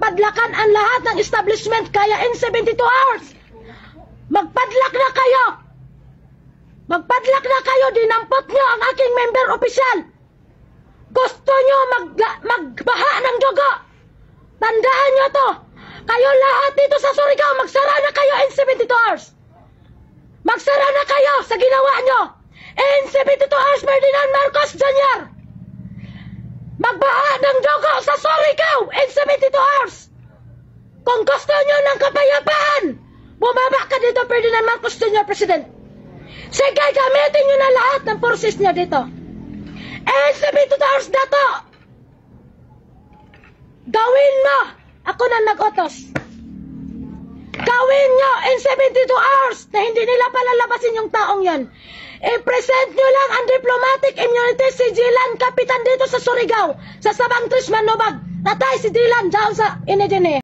magpadlakan ang lahat ng establishment kaya in 72 hours. Magpadlak na kayo. Magpadlak na kayo, dinampot nyo ang aking member opisyal. Gusto nyo magbaha ng dugo. Tandaan nyo to. Kayo lahat dito sa Surigao, magsara na kayo in 72 hours. Magsara na kayo sa ginawa nyo. In 72 hours, Ferdinand Marcos Jr. Magbaha ng dugo sa Surigao in 72 hours. Kung gusto nyo ng kapayapaan, bumaba ka dito, Ferdinand Marcos Jr. President. Sige, gamitin nyo na lahat ng forces nyo dito. In 72 hours na to. Gawin mo. Ako na nag-utos. Gawin nyo in 72 hours na hindi nila palalabasin yung taong yan. I-present nyo lang ang diplomatic immunity si Dylan, kapitan dito sa Surigao, sa Sabang Tris Manobag. Tatay si Dylan, dyan sa Inedine.